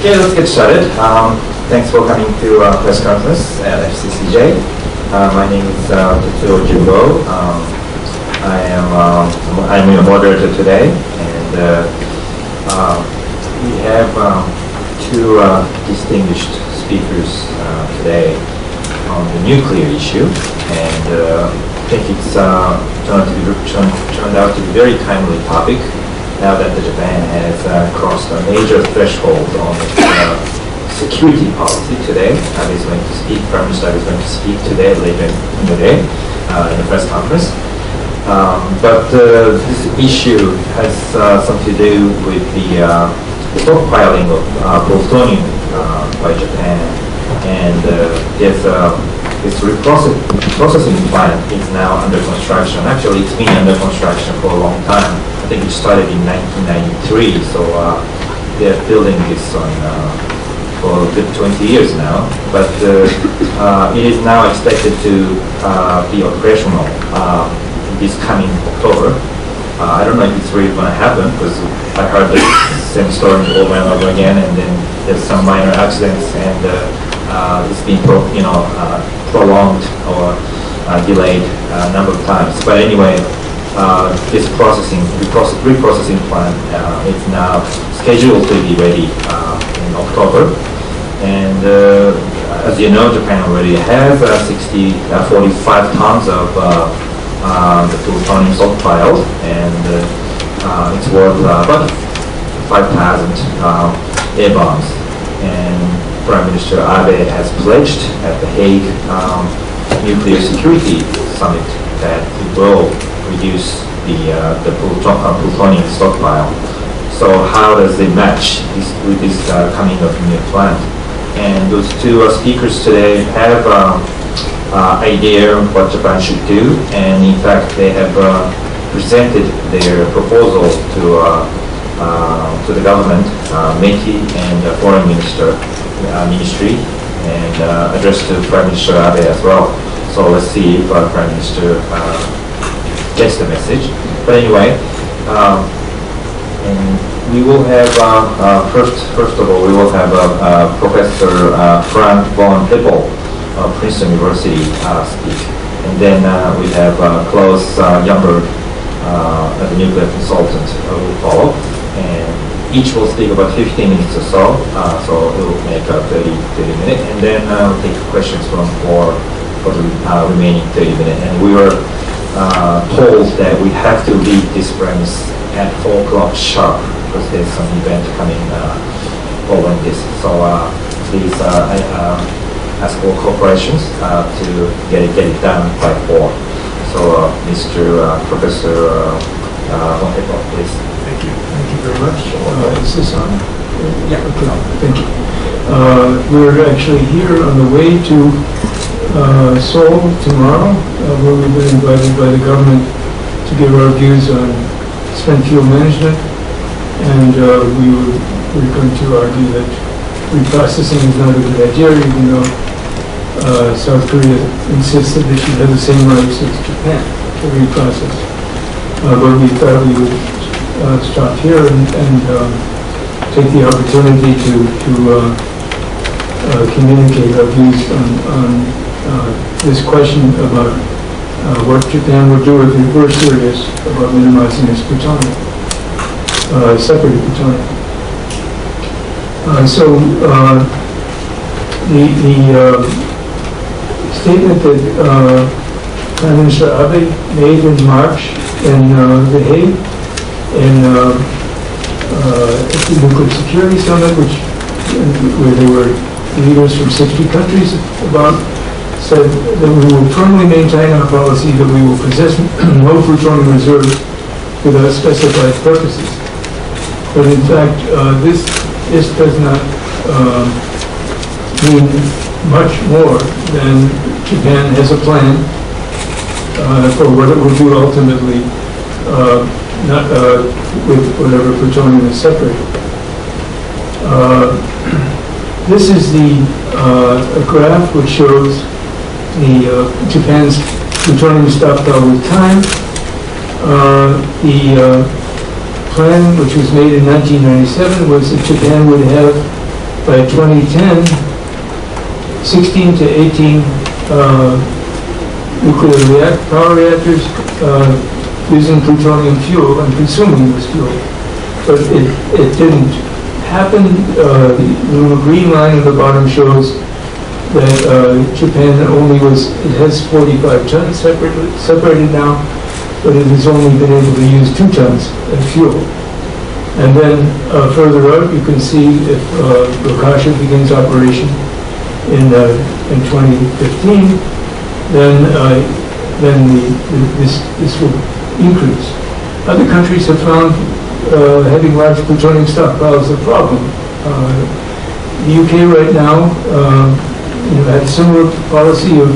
Okay, let's get started. Thanks for coming to our press conference at FCCJ. My name is Tetsuo Jimbo. I'm your moderator today, and we have two distinguished speakers today on the nuclear issue, and I think it's turned out to be a very timely topic. Now that Japan has crossed a major threshold on security policy today, Prime Minister is going to speak today, later in the day, in the press conference. But this issue has something to do with the stockpiling of plutonium by Japan, and this reprocessing plant is now under construction. Actually, it's been under construction for a long time. I think it started in 1993, so they're building this for a good 20 years now. But it is now expected to be operational this coming October. I don't know if it's really going to happen, because I heard the same story over and over again, and then there's some minor accidents, and it's been prolonged or delayed a number of times. But anyway, this reprocessing plant is now scheduled to be ready in October. And as you know, Japan already has 45 tons of the plutonium stockpiled, and it's worth about 5,000 air bombs. And Prime Minister Abe has pledged at the Hague Nuclear Security Summit that he will reduce the plutonium stockpile. So how does it match with this coming of new plant? And those two speakers today have idea of what Japan should do, and in fact they have presented their proposal to the government, METI and the Foreign Ministry, and addressed to Prime Minister Abe as well. So let's see if Prime Minister gets the message. But anyway, and we will have first of all we will have Professor Frank von Hippel of Princeton University speak, and then we have Klaus Jumberg, the nuclear consultant, will follow, and each will speak about 15 minutes or so. So it will make 30 minutes, and then we'll take questions from for the remaining 30 minutes. And we were told that we have to leave this premise at 4 o'clock sharp, because there's some event coming following this. So please ask for cooperations to get it done by 4. So Professor von Hippel, please. Thank you very much. Is this on? Yeah. Okay. Thank you. We're actually here on the way to Seoul tomorrow, where we've been invited by the government to give our views on spent fuel management, and we're going to argue that reprocessing is not a good idea, even though South Korea insisted that she has the same rights as Japan to reprocess. But we thought we would stop here and take the opportunity to communicate our views on this question about what Japan would do if it were serious about minimizing its plutonium, separated plutonium. So the statement that Prime Minister Abe made in March in The Hague, at the Nuclear Security Summit, which where there were leaders from 60 countries about, said that we will firmly maintain our policy that we will possess no plutonium reserves without specified purposes. But in fact, this does not mean much more than Japan has a plan for what it will do ultimately, not with whatever plutonium is separated. This is a graph which shows Japan's plutonium stockpile with time. The plan, which was made in 1997, was that Japan would have, by 2010, 16 to 18 nuclear power reactors using plutonium fuel and consuming this fuel. But it didn't happen. The little green line at the bottom shows that Japan it has 45 tons separated now, but it has only been able to use 2 tons of fuel. And then further out, you can see if Rokasha begins operation in 2015, then this will increase. Other countries have found having large plutonium stockpiles a problem. The UK right now had a similar policy of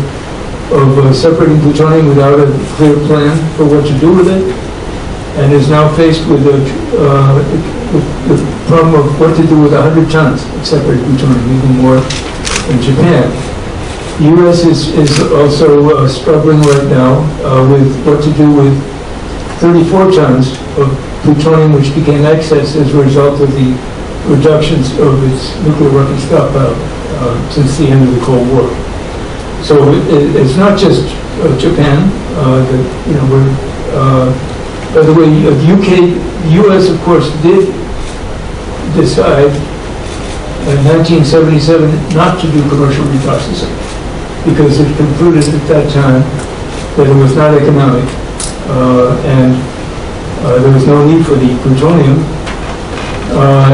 separating plutonium without a clear plan for what to do with it, and is now faced with the problem of what to do with 100 tons of separated plutonium, even more in Japan. The U.S. is also struggling right now with what to do with 34 tons of plutonium which became excess as a result of the reductions of its nuclear weapons stockpile since the end of the Cold War. So it's not just Japan that we're. By the way, the U.S. of course did decide in 1977 not to do commercial reprocessing because it concluded at that time that it was not economic and there was no need for the plutonium.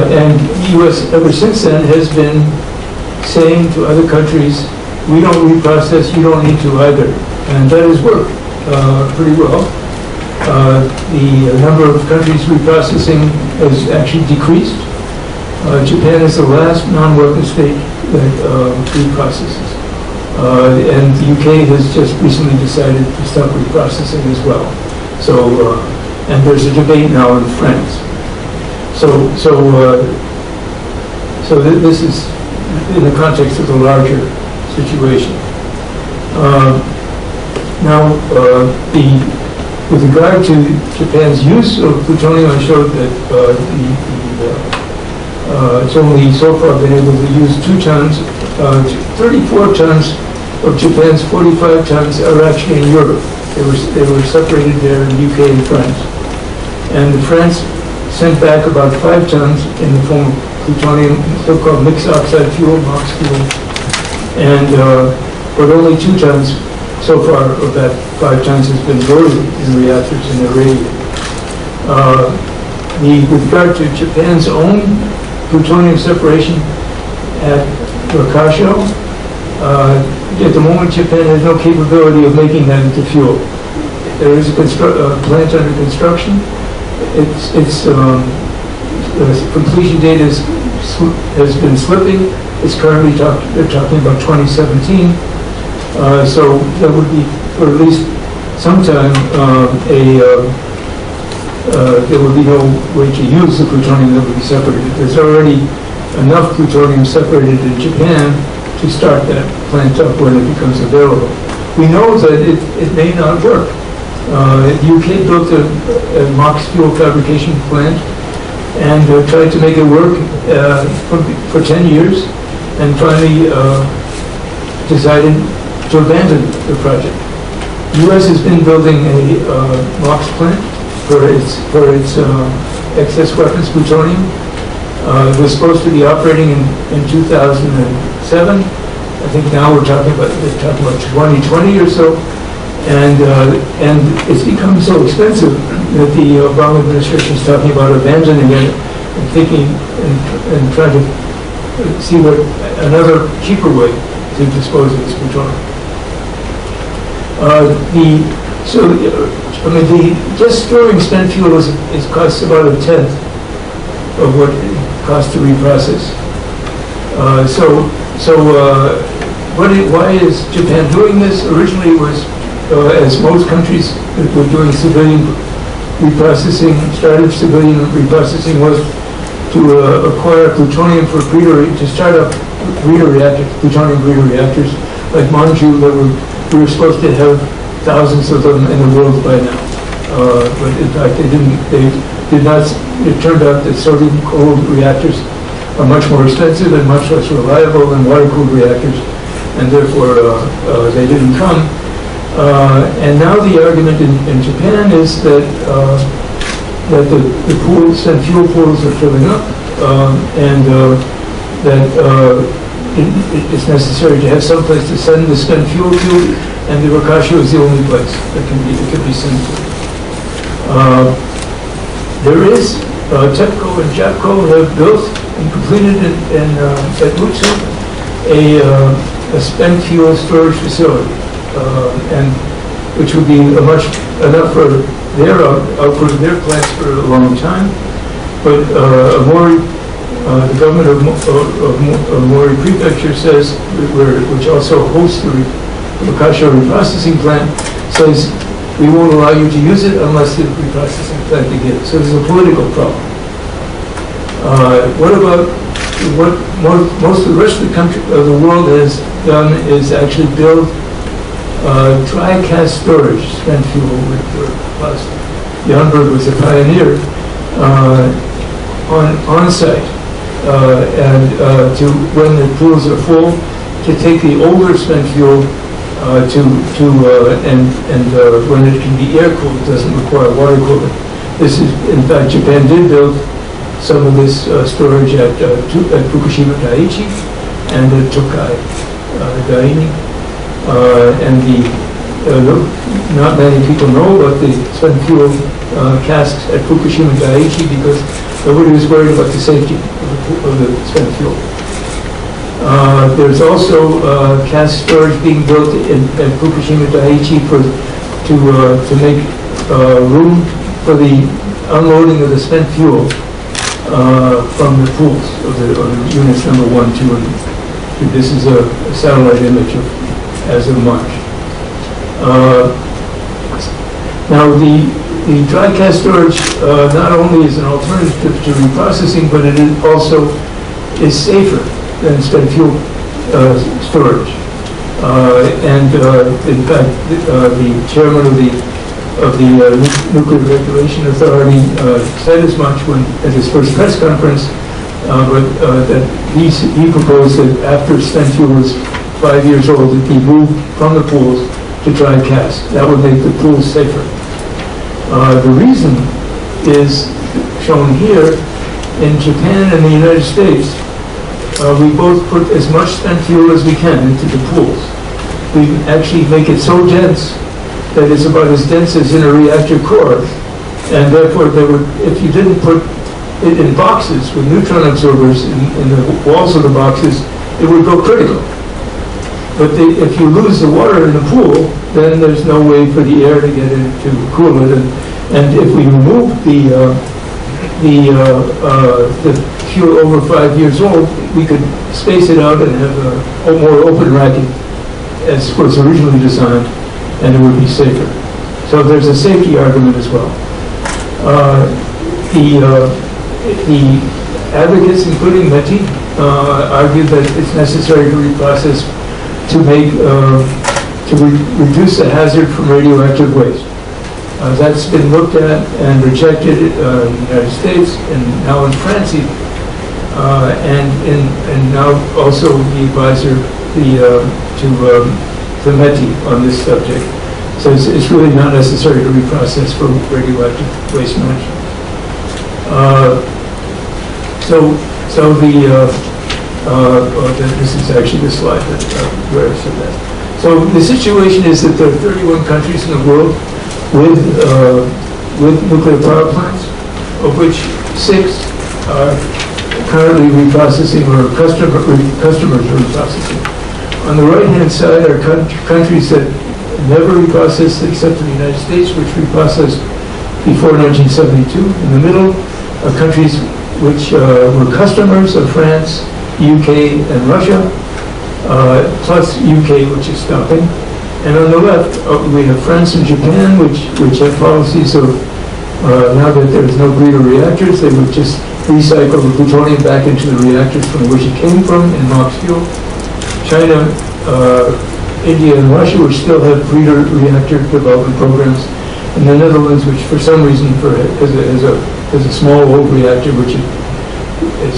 And the U.S. ever since then has been saying to other countries, we don't reprocess, you don't need to either. And that has worked pretty well. The number of countries reprocessing has actually decreased. Japan is the last non-weapon state that reprocesses. And the UK has just recently decided to stop reprocessing as well. So, and there's a debate now in France. So this is in the context of the larger situation. Now, with regard to Japan's use of plutonium, I showed that it's only so far been able to use 2 tons. 34 tons of Japan's 45 tons are actually in Europe. They were separated there in the UK and France. And France sent back about 5 tons in the form of plutonium, so-called mixed oxide fuel, MOX fuel, and but only 2 tons so far of that 5 tons has been loaded in reactors and irradiated. With regard to Japan's own plutonium separation at Rokasha, at the moment Japan has no capability of making that into fuel. There is a plant under construction. Its completion date has been slipping. It's currently they're talking about 2017. So that would be, for at least some time, there would be no way to use the plutonium that would be separated. There's already enough plutonium separated in Japan to start that plant up when it becomes available. We know that it may not work. The UK built a MOX fuel fabrication plant and tried to make it work for 10 years and finally decided to abandon the project. The U.S. has been building a MOX plant for its excess weapons plutonium. It was supposed to be operating in 2007. I think now they're talking about 2020 or so. And it's become so expensive that the Obama administration is talking about abandoning it and thinking and trying to see what another cheaper way to dispose of this plutonium. Just storing spent fuel costs about a tenth of what it costs to reprocess. Why is Japan doing this? Originally, it was as most countries that were doing civilian reprocessing, started civilian reprocessing, was to acquire plutonium for to start up breeder reactors, plutonium breeder reactors, like Manju, that we were supposed to have thousands of them in the world by now. But in fact, they did not. It turned out that sodium-cooled reactors are much more expensive and much less reliable than water-cooled reactors, and therefore they didn't come. And now the argument in Japan is that the pools and fuel pools are filling up, and that it's necessary to have some place to send the spent fuel to, and the Rokasho is the only place that it can be sent to. There is TEPCO and JAPCO have built and completed at Mutsu a spent fuel storage facility, and which would be enough for their output of their plants for a long time. But the government of Mori Prefecture says, which also hosts the Rokasho reprocessing plant, says we won't allow you to use it unless the reprocessing plant begins. So there's a political problem. What most of the rest of the world has done is actually build dry cask storage spent fuel with plastic. Janberg was a pioneer on site, and when the pools are full, to take the older spent fuel when it can be air cooled, it doesn't require water cooling. This is, in fact, Japan did build some of this storage at Fukushima Daiichi and at Tokai Daini. Not many people know about the spent fuel casks at Fukushima Daiichi because nobody was worried about the safety of the spent fuel. There's also cask storage being built at Fukushima Daiichi to make room for the unloading of the spent fuel from the pools of the units number 1, 2, and 3. This is a satellite image as of March. Now the dry cask storage not only is an alternative to reprocessing, but it also is safer than spent fuel storage. In fact, the chairman of the Nuclear Regulation Authority said as much at his first press conference, that he proposed that after spent fuel was 5 years old, it be moved from the pools to dry cask. That would make the pools safer. The reason is shown here. In Japan and the United States, we both put as much spent fuel as we can into the pools. We actually make it so dense that it's about as dense as in a reactor core, and therefore if you didn't put it in boxes with neutron absorbers in the walls of the boxes, it would go critical. But if you lose the water in the pool, then there's no way for the air to get in to cool it. And if we remove the fuel over 5 years old, we could space it out and have a more open racking as was originally designed, and it would be safer. So there's a safety argument as well. The advocates, including METI, argue that it's necessary to reprocess to reduce the hazard from radioactive waste. That's been looked at and rejected in the United States and now in France even. And now also the advisor to METI on this subject says it's really not necessary to reprocess for radioactive waste management. This is actually the slide where I said that. So the situation is that there are 31 countries in the world with nuclear power plants, of which 6 are currently reprocessing or customers are reprocessing. On the right-hand side are countries that never reprocessed except for the United States, which reprocessed before 1972. In the middle are countries which were customers of France, UK, and Russia, plus UK, which is stopping. And on the left, we have France and Japan, which have policies of, now that there's no breeder reactors, they would just recycle the plutonium back into the reactors from which it came from in MOX fuel. China, India, and Russia, which still have breeder reactor development programs. And the Netherlands, which for some reason has a small old reactor, which is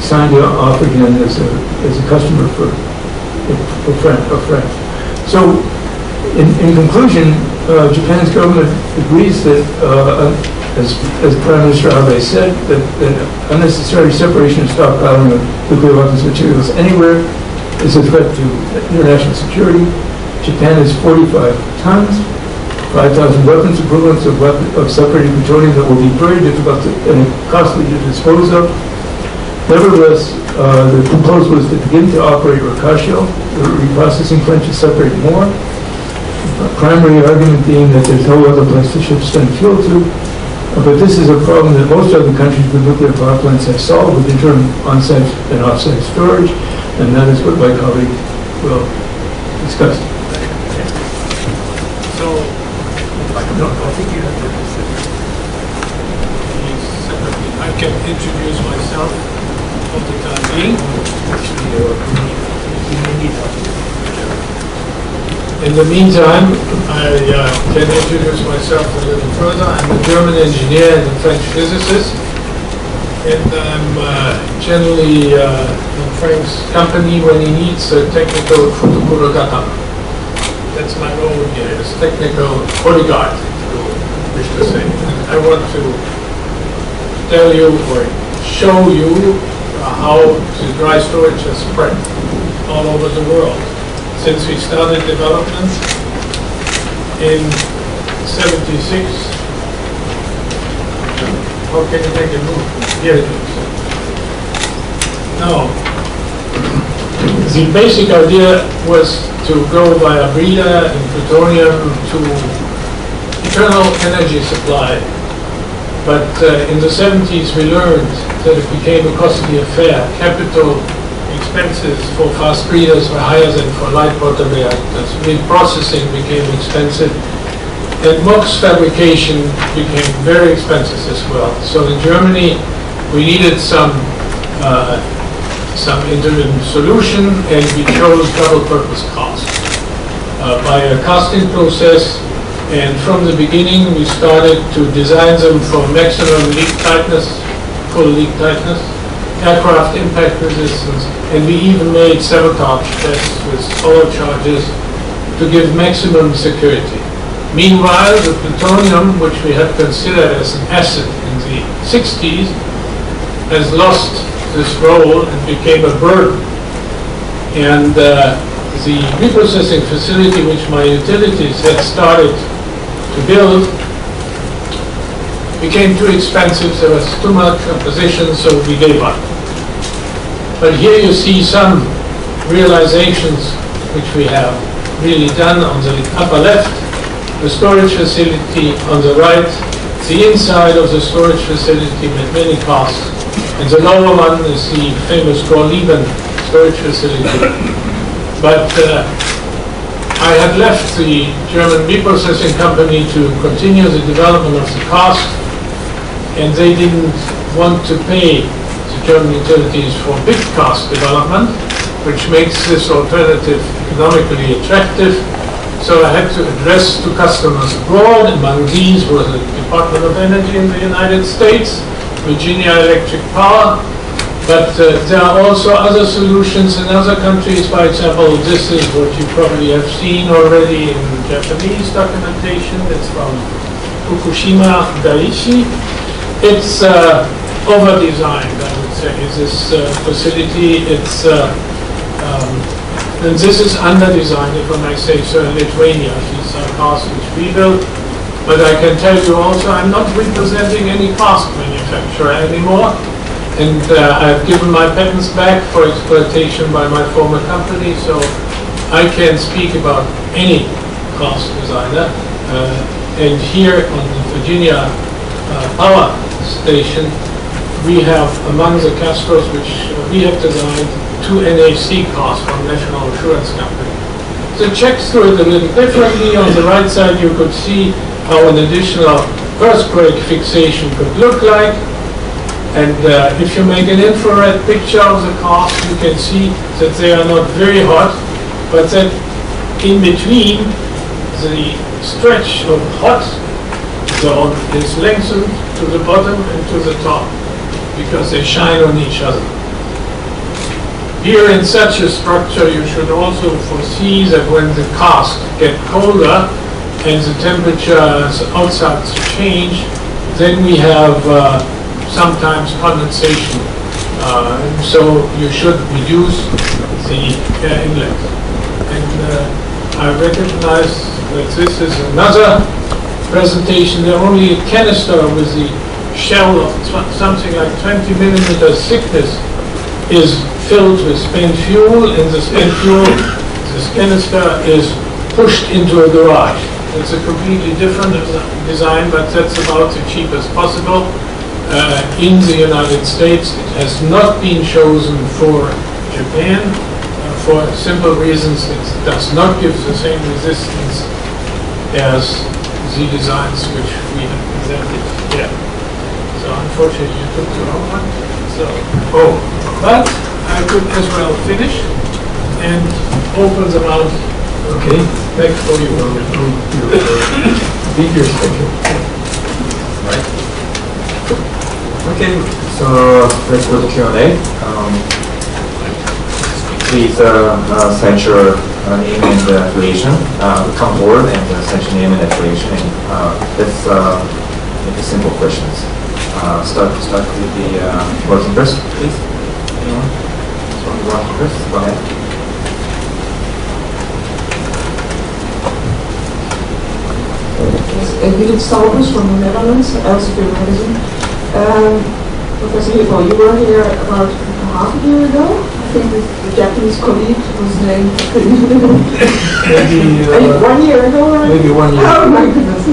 signed off again as a customer for France. So, in conclusion, Japan's government agrees that, as Prime Minister Abe said, that unnecessary separation and stockpiling of nuclear weapons materials anywhere is a threat to international security. Japan has 45 tons, 5,000 weapons equivalents of separated plutonium that will be very difficult and costly to dispose of. Nevertheless, the proposal is to begin to operate Rakashio, the reprocessing plant, to separate more. Primary argument being that there's no other place to ship spent fuel to. But this is a problem that most other countries with nuclear power plants have solved with interim on-site and off-site storage, and that is what my colleague will discuss. So, no, I think you have to consider. I can introduce myself for the time being. In the meantime, I can introduce myself a little further. I'm a German engineer and a French physicist, and I'm generally in Frank's company when he needs a technical futukurogata. That's my role here, as technical bodyguard, if you wish to say. And I want to tell you or show you how the dry storage has spread all over the world. Since we started development in '76, how can you make it move? Here it is. Now, the basic idea was to go via breeder and plutonium to eternal energy supply. But in the 70s, we learned that it became a costly affair. Capital expenses for fast breeders were higher than for light water reactors. Reprocessing became expensive, and MOX fabrication became very expensive as well. So in Germany, we needed some interim solution, and we chose double-purpose cast by a casting process. And from the beginning, we started to design them for maximum leak tightness, full leak tightness, aircraft impact resistance, and we even made sabotage tests with solar charges to give maximum security. Meanwhile, the plutonium, which we had considered as an asset in the 60s, has lost this role and became a burden. And the reprocessing facility, which my utilities had started to build, became too expensive. There was too much opposition, so we gave up. But here you see some realizations which we have really done. On the upper left, the storage facility; on the right, the inside of the storage facility with many costs. And the lower one is the famous Gorleben storage facility. But I had left the German reprocessing company to continue the development of the cost, and they didn't want to pay the German utilities for big cost development, which makes this alternative economically attractive. So I had to address to customers abroad. Among these was the Department of Energy in the United States, Virginia Electric Power, but there are also other solutions in other countries. For example, this is what you probably have seen already in Japanese documentation. It's from Fukushima Daiichi. It's over-designed, I would say, this facility. It's and this is under-designed, if I may say so, in Lithuania. These are cars which we built. But I can tell you also, I'm not representing any cast manufacturer anymore. and I've given my patents back for exploitation by my former company, so I can speak about any cost designer. And here on the Virginia power station, we have among the Castros which we have designed 2 NAC costs from National Insurance Company. So checks through it a little differently. On the right side you could see how an additional earthquake fixation could look like. And if you make an infrared picture of the cost, you can see that they are not very hot, but that in between the stretch of hot zone is lengthened to the bottom and to the top because they shine on each other. Here in such a structure you should also foresee that when the cast get colder and the temperatures outside change, then we have sometimes condensation. So you should reduce the air inlet. And I recognize that this is another presentation. They're only a canister with the shell of something like 20 millimeters thickness is filled with spent fuel, and the spent fuel, this canister is pushed into a garage. It's a completely different design, but that's about the cheapest possible. In the United States, it has not been chosen for Japan for simple reasons. It does not give the same resistance as the designs which we have presented here. So unfortunately, you took the wrong one. So, but I could as well finish and open the mouth. Okay. Back for you. Beat your schedule. Right. Okay, so let's go to Q&A. Please set your name and affiliation. Come forward and set your name and affiliation. And let's make the simple questions. Start with the working press, please. Anyone? So working press, go ahead. Judith Stalbers from the Netherlands, Elsevier Magazine. Professor Hippel, you were here about half a year ago. I think the Japanese colleague was named. Maybe 1 year ago, right? Maybe 1 year. Oh my goodness.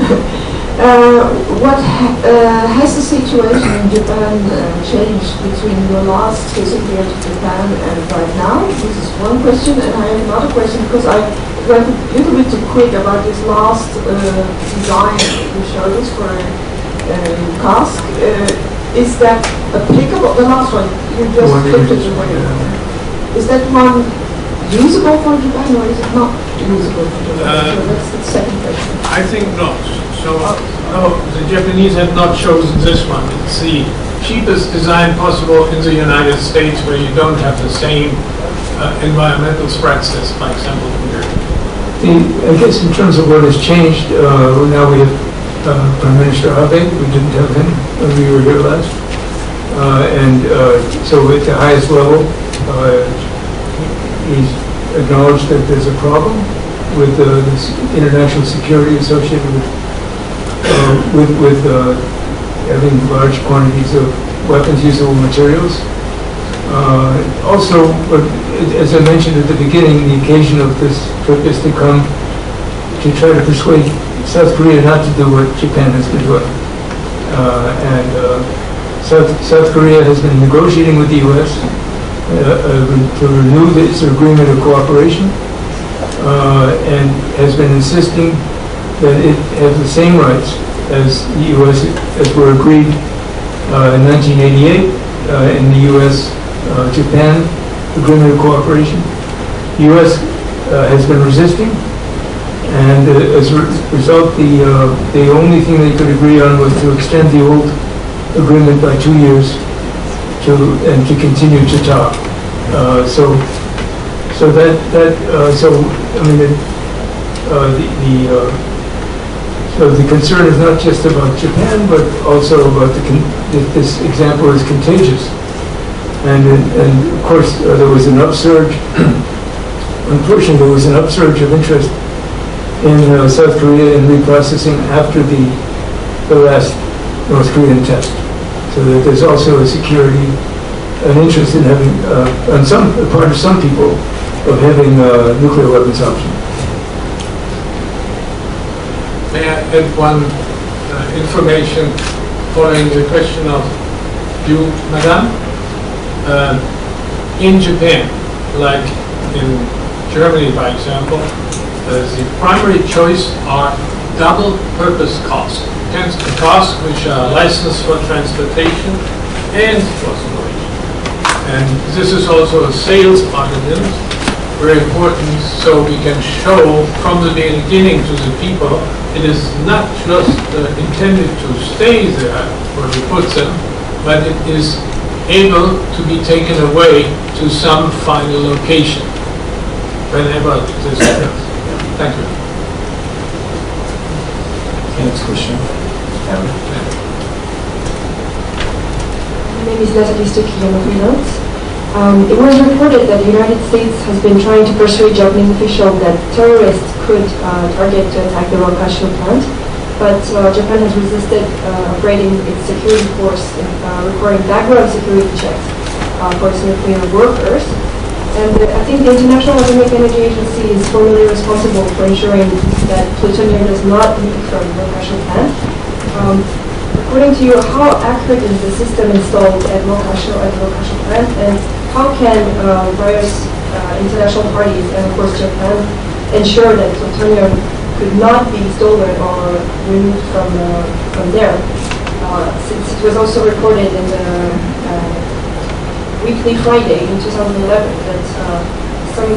What has the situation in Japan changed between your last visit here to Japan and right now? This is one question, and I have another question because I went a little bit too quick about this last design you showed us for cask. Is that applicable? The last one you just flipped it away. Is that one usable for Japan or is it not usable for Japan? So that's the second question. I think not. So no, the Japanese have not chosen this one. It's the cheapest design possible in the United States where you don't have the same environmental spreads as, for example, here. I guess in terms of what has changed, now we have Prime Minister Abe. We didn't have him when we were here last. So at the highest level, he's acknowledged that there's a problem with this international security associated with having large quantities of weapons usable materials. Also, as I mentioned at the beginning, the occasion of this trip is to come to try to persuade South Korea not to do what Japan has been doing. South Korea has been negotiating with the U.S. To renew its agreement of cooperation and has been insisting that it has the same rights as the U.S. as were agreed in 1988 in the U.S.-Japan agreement of cooperation. The U.S. has been resisting, and as a result, the only thing they could agree on was to extend the old agreement by 2 years and to continue to talk. So the concern is not just about Japan, but also about this example is contagious. And of course, there was an upsurge. Unfortunately, there was an upsurge of interest in South Korea in reprocessing after the last North Korean test. So that there's also a security an interest in having, on some part of some people, of having nuclear weapons option. May I add one information following the question of you, Madame? In Japan, like in Germany, by example, the primary choice are double-purpose cars. Cars which are licensed for transportation and for storage. And this is also a sales argument, very important, so we can show from the beginning to the people it is not just intended to stay there where we put them, but it is able to be taken away to some final location whenever this happens. Thank you. Next question. My name is Natalie Stuckey, I'm a freelance. It was reported that the United States has been trying to persuade Japanese officials that terrorists could target to attack the Wakasho plant, but Japan has resisted upgrading its security force, requiring background security checks for its nuclear workers. And I think the International Atomic Energy Agency is formally responsible for ensuring that plutonium does not leak from the Wakasho plant. According to you, how accurate is the system installed at the Wakasho plant, and how can various international parties, and of course Japan, ensure that plutonium could not be stolen or removed from there? Since it was also reported in the Weekly Friday in 2011 that some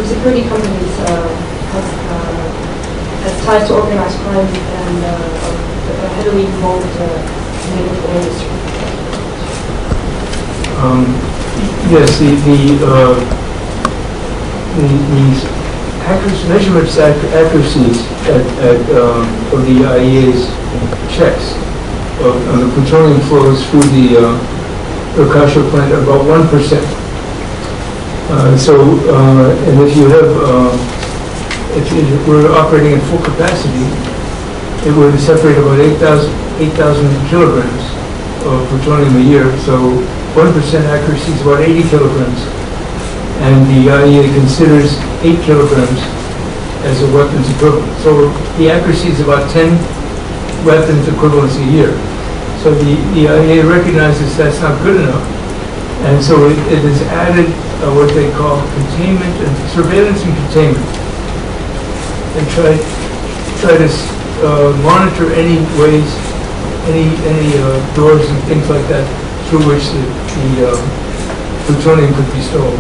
security companies has ties to organized crime and heavily involved in the nuclear industry. Yes, the measurements accuracies of the IAEA's checks on the plutonium flows through the Wakasho plant are about 1%. And if you have, if it were operating at full capacity, it would separate about 8,000 kilograms of plutonium a year. So 1% accuracy is about 80 kilograms. And the IAEA considers 8 kilograms as a weapons equivalent. So the accuracy is about 10 weapons equivalents a year. So the IAEA recognizes that's not good enough. And so it has added what they call containment and surveillance and containment. And try to monitor any ways, any doors and things like that through which the plutonium could be stolen.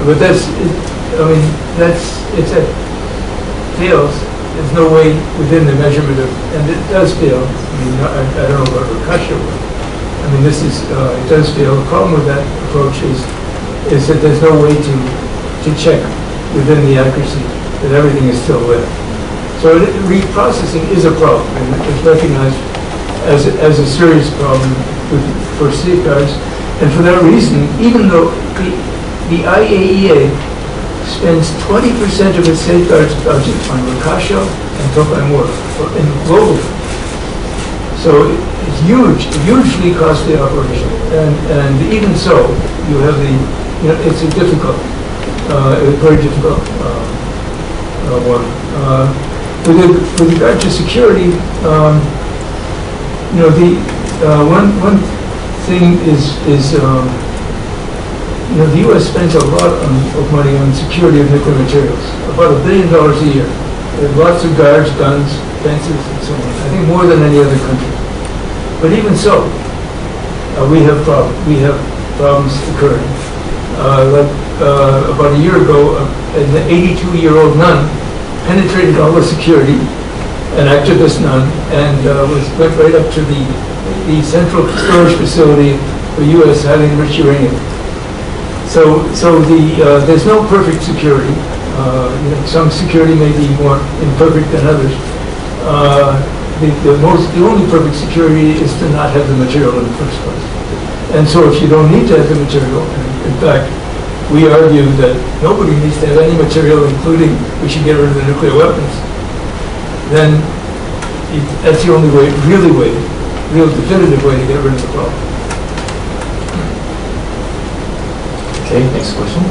But if that fails, there's no way within the measurement of, and it does fail. I mean, I don't know about Wakasho. I mean, it does fail. The problem with that approach is that there's no way to check within the accuracy that everything is still there. So reprocessing is a problem, and it's recognized as a serious problem for safeguards. And for that reason, even though the IAEA spends 20% of its safeguards budget on Wakasho and Tokaimura globally. So it's hugely costly operation. And even so, you have it's a difficult, very difficult one. With regard to security, one thing is the U.S. spends a lot of money on security of nuclear materials, about $1 billion a year. There are lots of guards, guns, fences, and so on. I think more than any other country. But even so, we have problems occurring. About a year ago, an 82-year-old nun penetrated all the security, an activist nun, and went right up to the central storage facility for U.S. highly enriched uranium. So there's no perfect security. Some security may be more imperfect than others. The only perfect security is to not have the material in the first place. And so if you don't need to have the material, and in fact, we argue that nobody needs to have any material, including we should get rid of the nuclear weapons, then that's the only way, real definitive way to get rid of the problem. Okay, next question.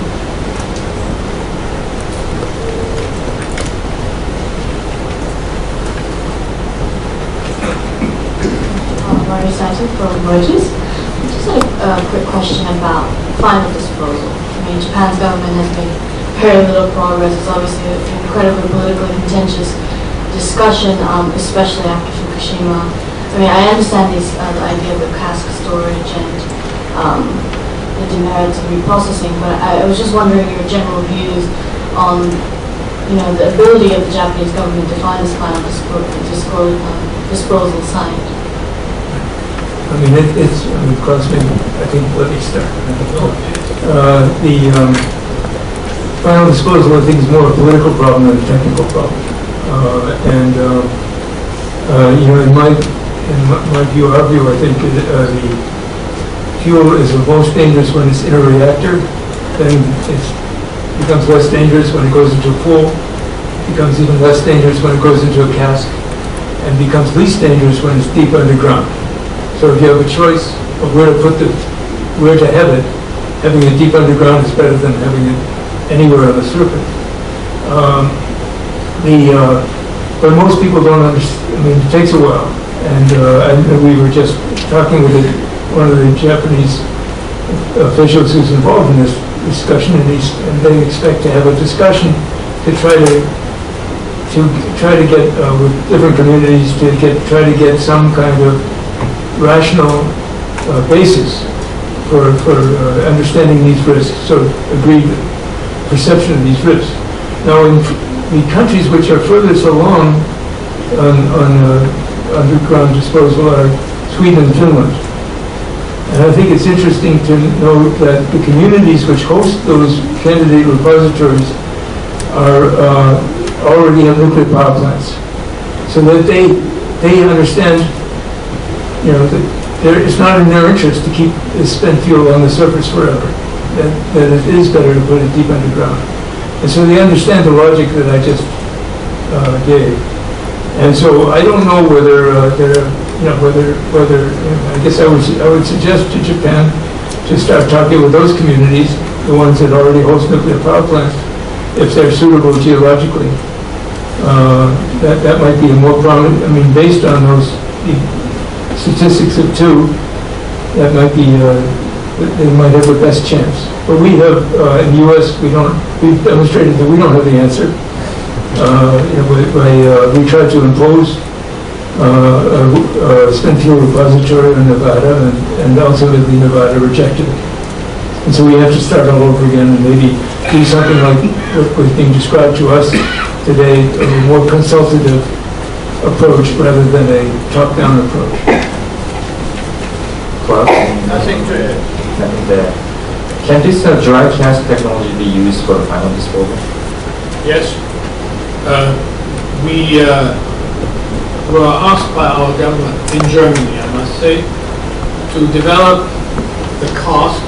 Marty Saito from Reuters. Just had a quick question about final disposal. I mean, Japan's government has made very little progress. It's obviously an incredibly politically contentious discussion, especially after Fukushima. I mean, I understand the idea of the cask storage and the demerits of reprocessing, but I was just wondering your general views on, the ability of the Japanese government to find this final disposal site. I mean, of course, I think, let me start. The final disposal, I think, is more a political problem than a technical problem. In my view, our view, I think, the fuel is the most dangerous when it's in a reactor. Then it becomes less dangerous when it goes into a pool, becomes even less dangerous when it goes into a cask, and becomes least dangerous when it's deep underground. So if you have a choice of where to have it, having it deep underground is better than having it anywhere on the surface. But most people don't understand. I mean, it takes a while. And we were just talking with one of the Japanese officials who's involved in this discussion, and they expect to have a discussion to try to get with different communities try to get some kind of rational basis for understanding these risks, sort of agreed perception of these risks. Now, in the countries which are furthest along on underground disposal are Sweden and Finland. And I think it's interesting to note that the communities which host those candidate repositories are already have nuclear power plants, so that they understand. That it's not in their interest to keep this spent fuel on the surface forever, that it is better to put it deep underground. And so they understand the logic that I just gave. And so I don't know whether I guess I would suggest to Japan to start talking with those communities, the ones that already host nuclear power plants, if they're suitable geologically. That might be a more prominent, based on those statistics of 2, that might be, they might have the best chance. But we have, in the U.S., we've demonstrated that we don't have the answer. We tried to impose a spent fuel repository in Nevada, and ultimately Nevada rejected it. And so we have to start all over again and maybe do something like what was being described to us today, a more consultative approach rather than a top-down approach. Nothing to add. Nothing there. Can this dry cask technology be used for the final disposal? Yes. We were asked by our government in Germany, I must say, to develop the cask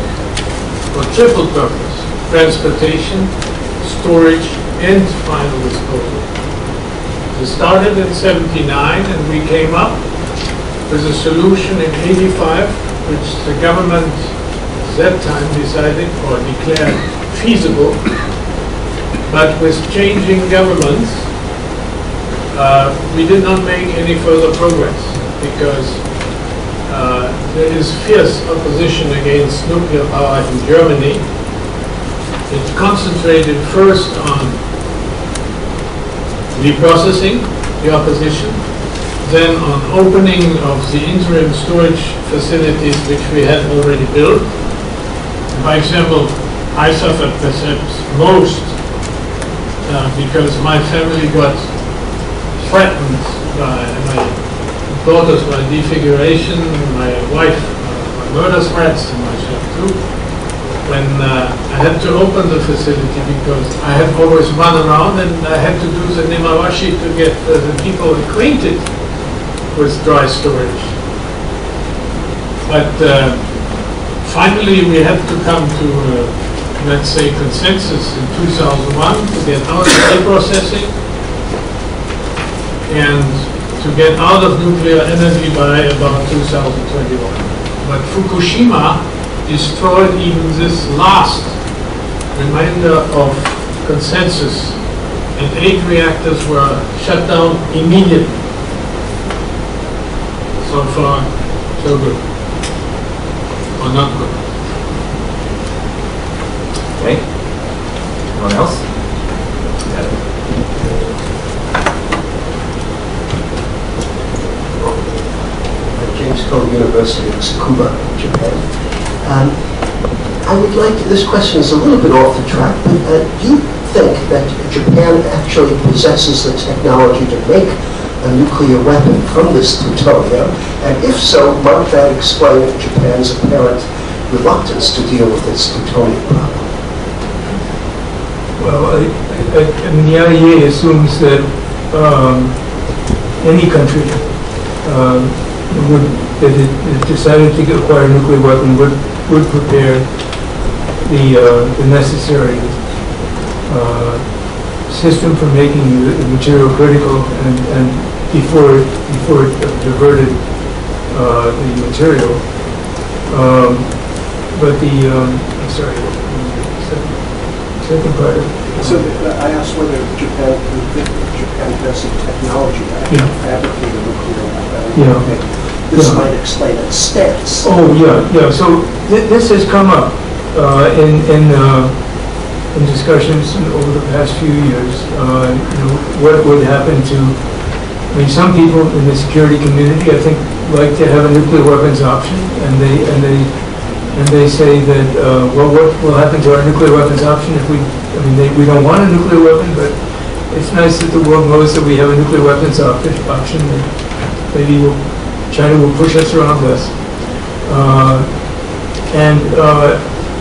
for triple purpose: transportation, storage, and final disposal. We started in '79, and we came up with a solution in '85, which the government at that time decided or declared feasible. But with changing governments, we did not make any further progress because there is fierce opposition against nuclear power in Germany. It concentrated first on reprocessing, the opposition, then on opening of the interim storage facilities which we had already built. By example, I suffered perhaps most because my family got threatened by my daughters by defiguration, my wife by murder threats, and myself too, when I had to open the facility because I had always run around and I had to do the nemawashi to get the people acquainted with dry storage. But finally we had to come to let's say consensus in 2001 to get out of reprocessing and to get out of nuclear energy by about 2021. But Fukushima destroyed even this last reminder of consensus, and 8 reactors were shut down immediately. So far, so good. Or not good. Okay. Anyone else? James Cole, University of Tsukuba, Japan. I would like to, this question is a little bit off the track, but do you think that Japan actually possesses the technology to make a nuclear weapon from this plutonium? And if so, might that explain Japan's apparent reluctance to deal with its plutonium problem? Well, I mean, the IAEA assumes that any country that it decided to acquire a nuclear weapon would prepare the necessary system for making the material critical and before it diverted the material. But I'm sorry, second part of it. So I asked whether Japan has the technology to actually fabricate a nuclear weapon. This might explain its stance. Oh yeah. So this has come up in discussions over the past few years. What would happen to? I mean, some people in the security community, I think, like to have a nuclear weapons option, and they say that well, what will happen to our nuclear weapons option if we don't want a nuclear weapon, but it's nice that the world knows that we have a nuclear weapons option. And maybe China will push us around less.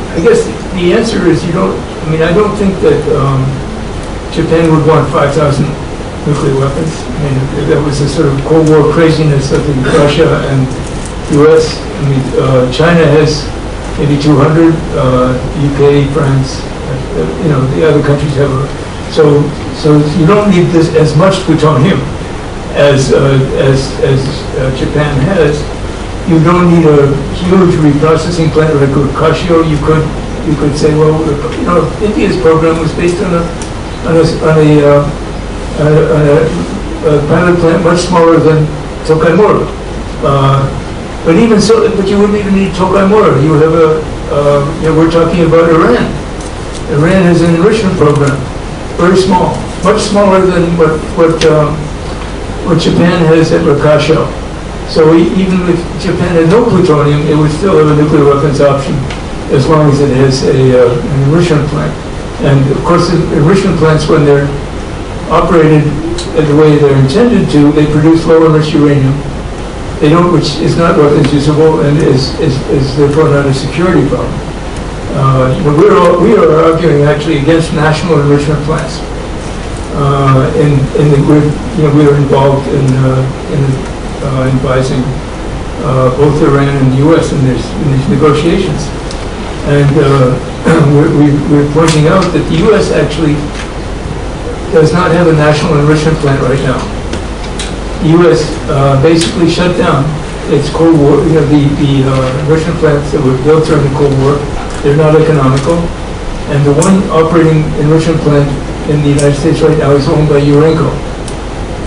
I guess the answer is I don't think that Japan would want 5,000 nuclear weapons. I mean, that was the sort of Cold War craziness of Russia and U.S. I mean, China has maybe 200, UK, France, the other countries have so you don't need this as much plutonium as Japan has. You don't need a huge reprocessing plant like Casio. You could say, well, India's program was based on a pilot plant much smaller than Tokaimura. But even so, but you wouldn't even need Tokaimura. You have we're talking about Iran. Iran has an enrichment program, very small, much smaller than what Japan has at Rakasho. So even if Japan had no plutonium, it would still have a nuclear weapons option as long as it has an enrichment plant. And of course, the enrichment plants, when they're operated the way they're intended to, they produce low enriched uranium. They don't, which is not weapons usable and is therefore not a security problem. We are arguing actually against national enrichment plants. We are involved in advising both Iran and the U.S. in these negotiations, and we're pointing out that the U.S. actually does not have a national enrichment plant right now. The U.S. basically shut down its Cold War. The enrichment plants that were built during the Cold War, they're not economical, and the one operating enrichment plant in the United States right now is owned by Urenco.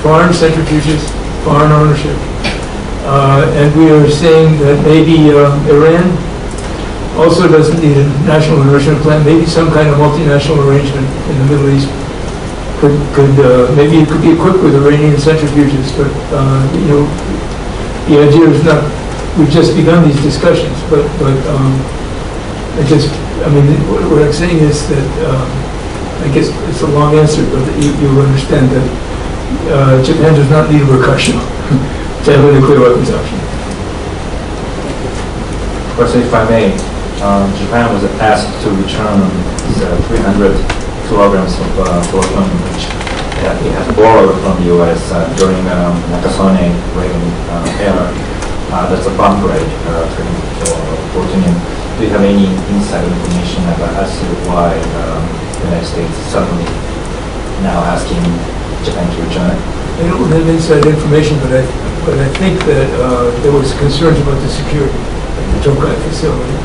Foreign centrifuges, foreign ownership. And we are saying that maybe Iran also doesn't need a national enrichment plant. Maybe some kind of multinational arrangement in the Middle East maybe it could be equipped with Iranian centrifuges. But the idea is not. We've just begun these discussions. But what I'm saying is that. I guess it's a long answer, but you understand that Japan does not need a repercussion to have a nuclear weapons option. Of course, if I may, Japan was asked to return 300 kilograms of plutonium, which it had borrowed from the U.S. During Nakasone Reagan era. That's a bomb grade for plutonium. Do you have any inside information as to why the United States is suddenly now asking Japan to return it? I don't have inside information, but I think that there was concerns about the security of the Tokai facility.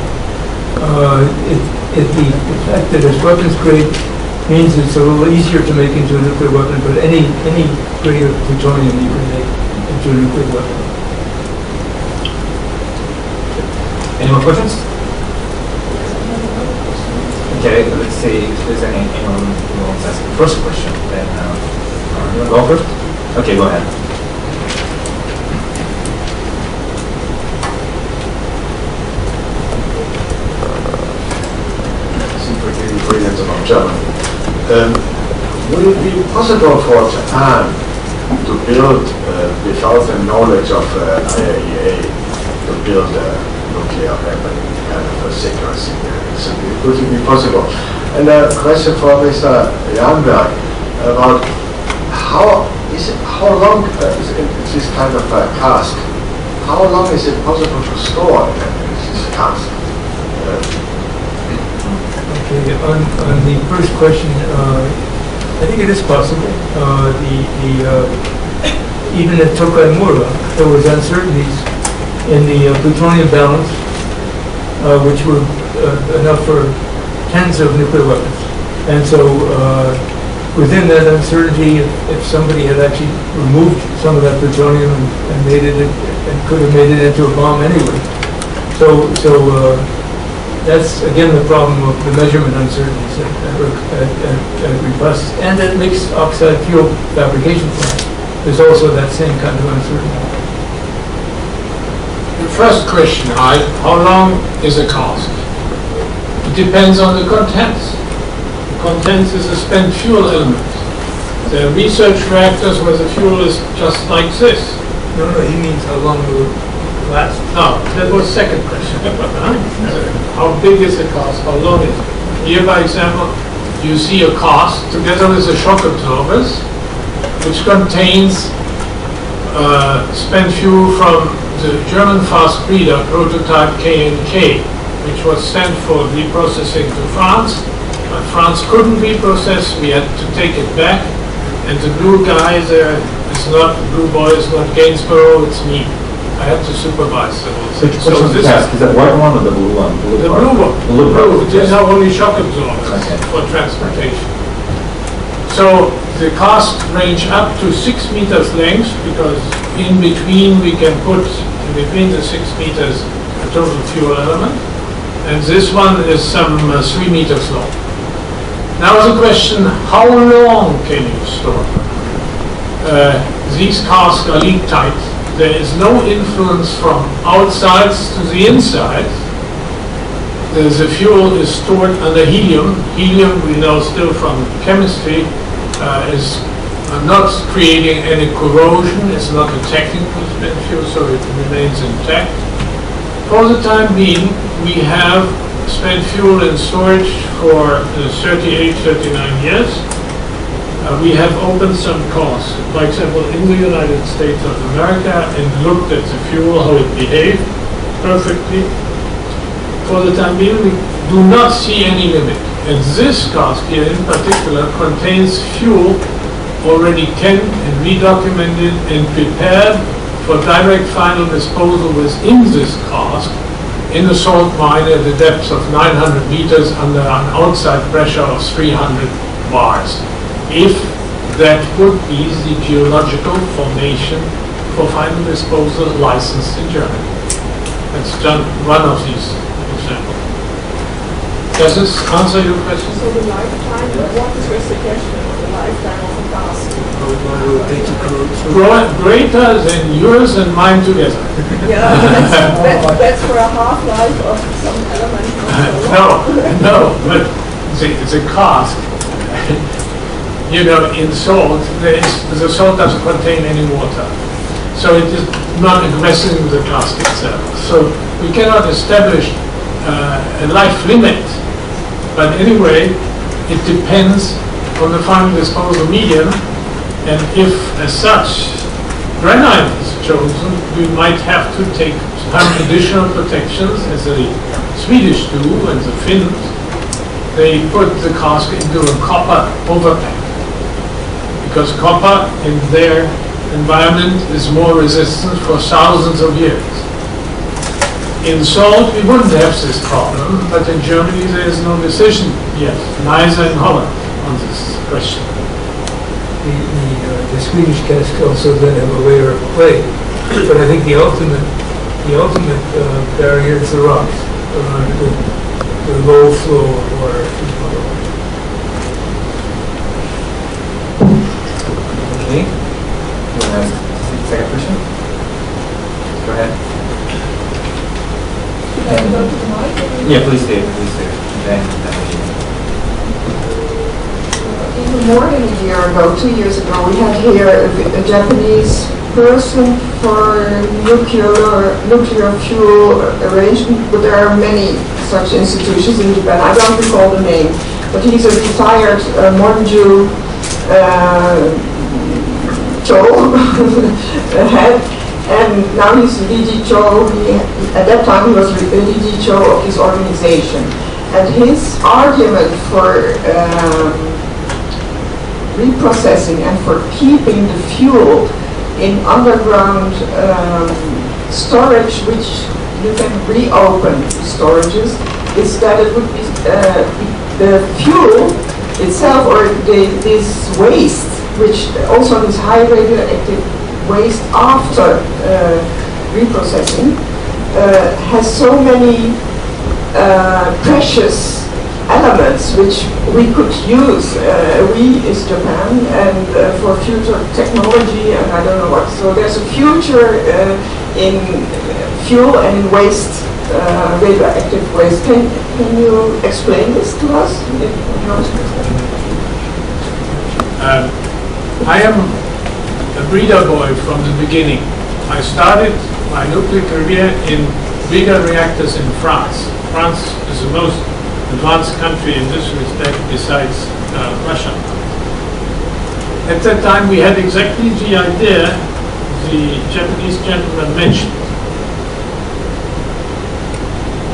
the fact that it's weapons grade means it's a little easier to make into a nuclear weapon, but any grade of plutonium you can make into a nuclear weapon. Any more questions? Okay, let's see if there's anyone who wants to ask the first question. Then, you want to go first? Okay, go ahead. Brilliant about Germany. Would it be possible for Japan to build, without the knowledge of IAEA, to build a nuclear weapon kind of a secrecy? Would it be possible? And a question for Mr. Janberg about how long is this kind of a cask? How long is it possible to store this cask? Okay, on the first question, I think it is possible. Even at Tokaimura, there was uncertainties in the plutonium balance, which were enough for tens of nuclear weapons. And so within that uncertainty, if somebody had actually removed some of that plutonium and made it, and could have made it into a bomb anyway. So that's, again, the problem of the measurement uncertainties at rebusts. And that makes oxide fuel fabrication plants. There's also that same kind of uncertainty. The first question, how long is a cask? It depends on the contents. The contents is a spent fuel element. There are research reactors where the fuel is just like this. No, he means how long will it last? No, that was the second question. How big is the cask? How long is it? Here, by example, you see a cask together with the shock absorbers, which contains spent fuel from the German fast breeder prototype K&K, which was sent for reprocessing to France. But France couldn't reprocess, we had to take it back. And the blue guy there is not, the blue boy is not Gainsborough, it's me. I had to supervise the whole thing. Which one's the cask? Is that white one or the blue one? The blue one. Blue. These are only shock absorbers for transportation. So the cask range up to 6 meters length, because in between we can put, in between the 6 meters, a total fuel element. And this one is some 3 meters long. Now the question, how long can you store them? These casks are leak tight. There is no influence from outsides to the inside. The fuel is stored under helium. Helium, we know still from chemistry, is not creating any corrosion. It's not a technical spent fuel, so it remains intact. For the time being, we have spent fuel in storage for 38, 39 years. We have opened some casks, for example, in the United States of America, and looked at the fuel, how it behaved perfectly. For the time being, we do not see any limit. And this cask here in particular contains fuel already canned and redocumented and prepared for direct final disposal within this cask in a salt mine at a depth of 900 meters under an outside pressure of 300 bars. If that would be the geological formation for final disposal licensed in Germany. That's just one of these examples. Does this answer your question? So the lifetime, what is your suggestion of the lifetime of a cask? Greater than yours and mine together. Yeah, that's for a half-life of some element. No, but the cask, you know, in salt, the salt doesn't contain any water. So it is not aggressing the cask itself. So we cannot establish a life limit. But anyway, it depends on the final disposal medium. And if, as such, granite is chosen, we might have to take some additional protections, as the Swedish do and the Finns. They put the cask into a copper overpack, because copper in their environment is more resistant for thousands of years. In salt, we wouldn't have this problem, but in Germany there is no decision yet, neither in Holland on this question. The Swedish Catskills then have a layer of clay, but I think the ultimate barrier is the rocks around the low flow of water. Okay. You want to ask a second question? Go ahead. Yeah, please do. Then even more than a year ago, 2 years ago, we had here a Japanese person for nuclear fuel arrangement, but there are many such institutions in Japan. I don't recall the name, but he's a retired Monju Cho head. And now he's DG Cho. At that time he was the DG Cho of his organization. And his argument for reprocessing and for keeping the fuel in underground storage, which you can reopen storages, is that it would be the fuel itself, or this waste, which also this high radioactive waste after reprocessing has so many precious elements which we could use, we as Japan, and for future technology and I don't know what. So there's a future in fuel and in waste, radioactive waste. Can you explain this to us? I am a breeder boy from the beginning. I started my nuclear career in breeder reactors in France. France is the most advanced country in this respect besides Russia. At that time we had exactly the idea the Japanese gentleman mentioned.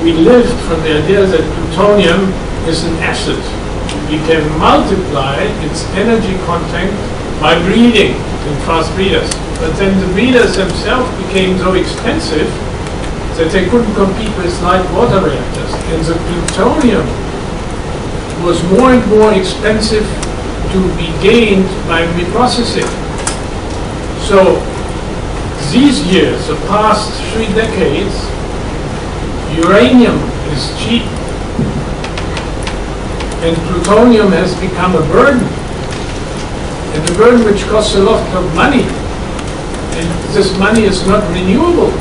We lived from the idea that plutonium is an acid. We can multiply its energy content by breeding in fast breeders. But then the breeders themselves became so expensive that they couldn't compete with light water reactors. And the plutonium was more and more expensive to be gained by reprocessing. So these years, the past 3 decades, uranium is cheap. And plutonium has become a burden. And a burden which costs a lot of money. And this money is not renewable.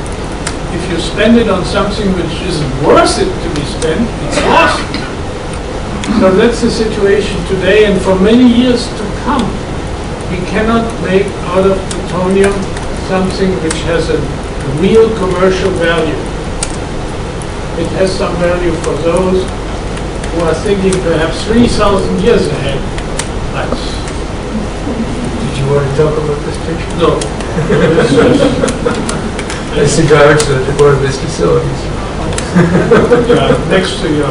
If you spend it on something which isn't worth it to be spent, it's lost. So that's the situation today, and for many years to come, we cannot make out of plutonium something which has a real commercial value. It has some value for those who are thinking perhaps 3,000 years ahead. But did you want to talk about this picture? No. That's the director at one of his facilities. Next to you.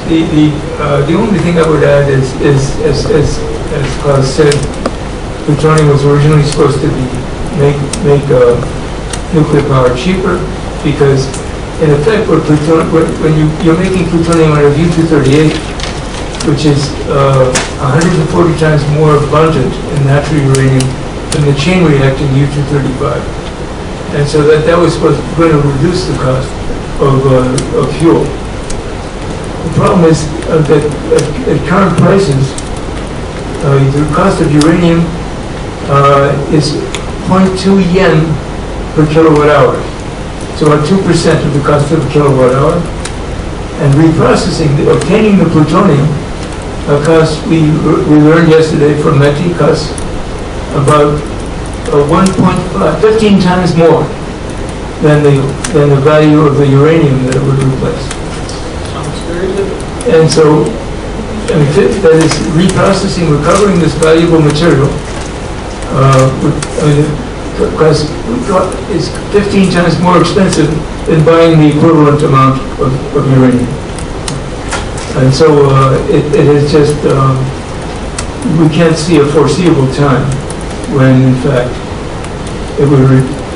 The only thing I would add is as Klaus said, plutonium was originally supposed to make nuclear power cheaper, because in effect when you're making plutonium out of U-238, which is 140 times more abundant in natural uranium than the chain reacting U-235. And so that was going to reduce the cost of fuel. The problem is that at current prices, the cost of uranium is 0.2 yen per kilowatt hour. So about 2% of the cost of a kilowatt hour. And reprocessing, obtaining the plutonium, costs, we learned yesterday from METI, costs about 15 times more than the value of the uranium that it would replace. Sounds very good. And so, I mean, that is reprocessing, recovering this valuable material, because it's 15 times more expensive than buying the equivalent amount of uranium. And so it is just, we can't see a foreseeable time when, in fact, it would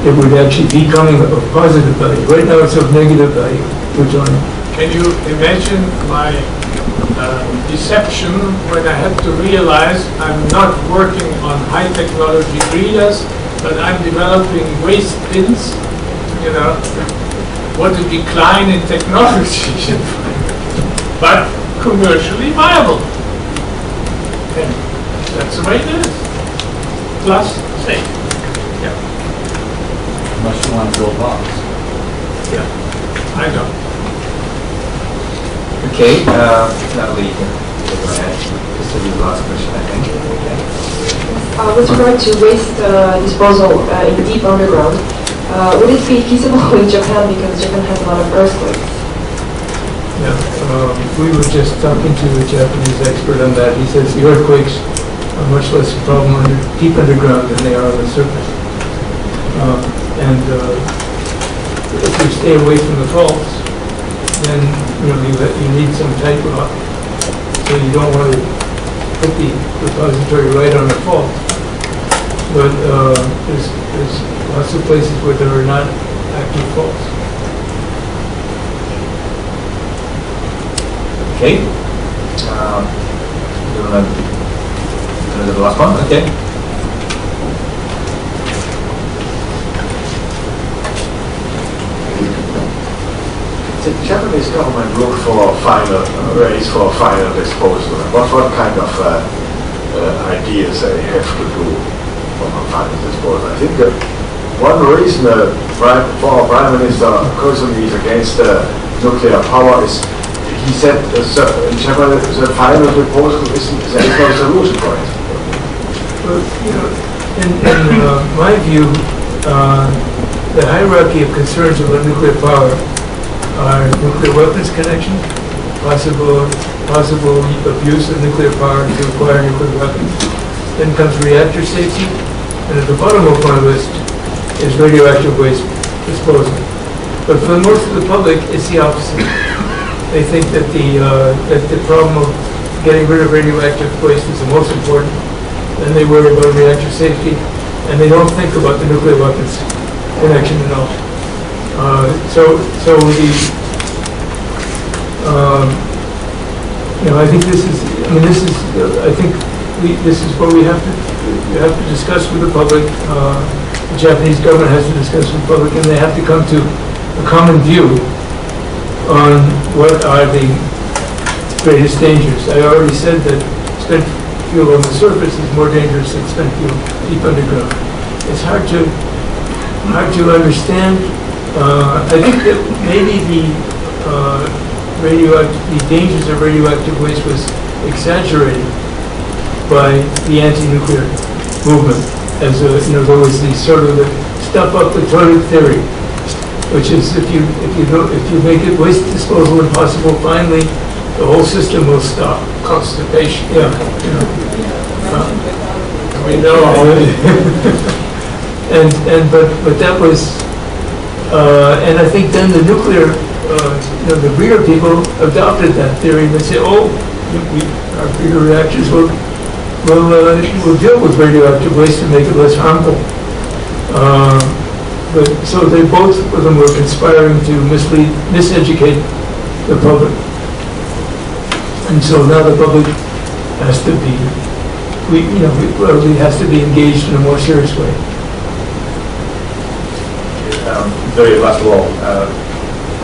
it would actually be coming of positive value. Right now it's of negative value, plutonium. Can you imagine my deception when I had to realize I'm not working on high technology readers, but I'm developing waste bins, you know, what a decline in technology, but commercially viable. And that's the way it is. Plus, safe. Yeah. Unless you want to build bombs. Yeah, I don't. Okay, now we can go ahead. This is the last question, I think. Okay. With regard to waste disposal in deep underground, would it be feasible in Japan because Japan has a lot of earthquakes? Yeah, we were just talking to a Japanese expert on that. He says the earthquakes are much less a problem deep underground than they are on the surface. If you stay away from the faults, then you need some tight rock. So you don't want to put the repository right on the fault. But there's lots of places where there are not active faults. Okay. You want to do the last one? Okay. The Japanese government looked for ways for final disposal. What kind of ideas they have to do for final disposal? I think one reason for Prime Minister Koizumi is against nuclear power is he said in Japan the final disposal there is no solution for it. Well, in my view, the hierarchy of concerns about nuclear power are nuclear weapons connection, possible abuse of nuclear power to acquire nuclear weapons. Then comes reactor safety, and at the bottom of my list is radioactive waste disposal. But for most of the public, it's the opposite. They think that the problem of getting rid of radioactive waste is the most important. Then they worry about reactor safety, and they don't think about the nuclear weapons connection at all. I think this is what we have to discuss with the public. The Japanese government has to discuss with the public, and they have to come to a common view on what are the greatest dangers. I already said that spent fuel on the surface is more dangerous than spent fuel deep underground. It's hard to understand. I think that maybe the dangers of radioactive waste was exaggerated by the anti-nuclear movement. As there was the sort of the stuff up the toilet theory, which is if you make it waste disposal impossible, finally the whole system will stop. Constipation. Yeah. We know how but that was, and I think then the nuclear, the bigger people adopted that theory. They say, oh, our bigger reactors will deal with radioactive waste and make it less harmful. But so they both of them were conspiring to miseducate the public. And so now the public has to be, has to be engaged in a more serious way. Very last of all,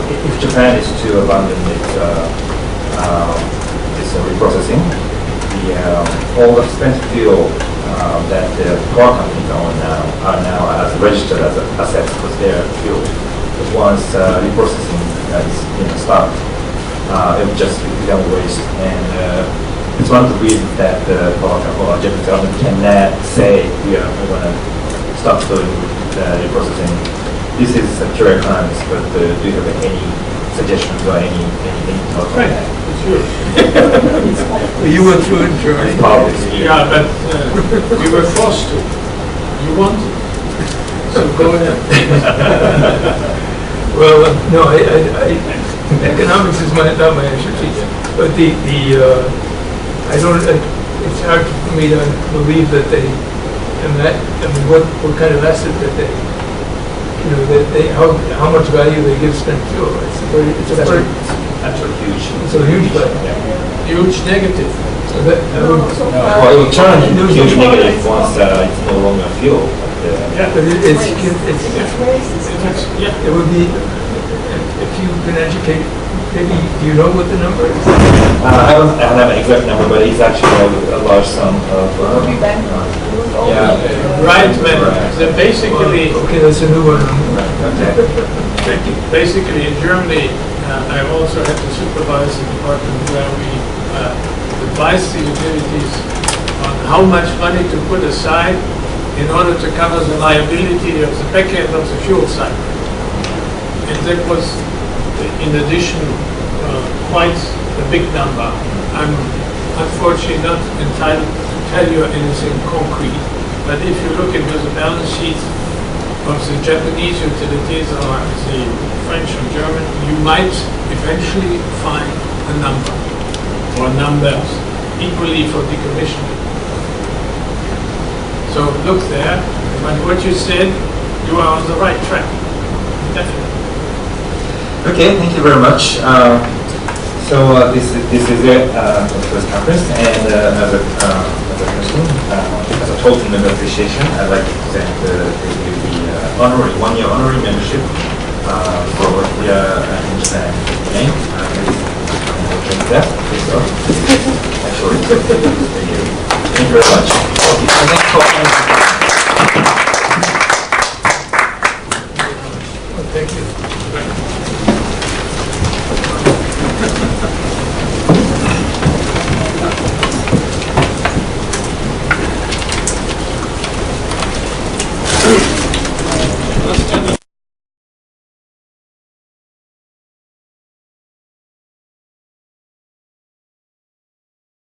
if Japan is to abandon its reprocessing, all the spent fuel that the power companies own are now registered as assets because their fuel. But once reprocessing is stopped, it will just become waste. And it's one of the reasons that the Japanese government cannot say we are going to stop doing reprocessing. This is a pure economics, but do you have any suggestions or any thoughts on that? Sure. You went through it, Charlie. Yeah, but we were forced to. You wanted. So go ahead. Well, no, economics is not my expertise, but I don't. It's hard for me to believe that what kind of asset that they you know, how much value they give spent fuel. It's a huge value. Huge negative. So that would, Well, it will turn huge negative once it's no longer fuel. Yeah. but it would be, if you can educate, maybe, do you know what the number is? I don't have an exact number, but it's actually a large sum of. Yeah. Right, man. They're basically, Okay, that's a new one. Okay. basically in Germany, I also had to supervise a department where we advise the utilities on how much money to put aside in order to cover the liability of the back end of the fuel cycle. And that was, in addition, quite a big number. I'm unfortunately not entitled to tell you anything concrete, but if you look into the balance sheets of the Japanese utilities or the French or German, you might eventually find a number or numbers equally for decommissioning. So look there, but what you said, you are on the right track, definitely. Okay, thank you very much. This is it for the first conference, and as a person, as a token of appreciation, I'd like to thank the honorary 1-year honorary membership for understanding the name. Actually, thank you very much.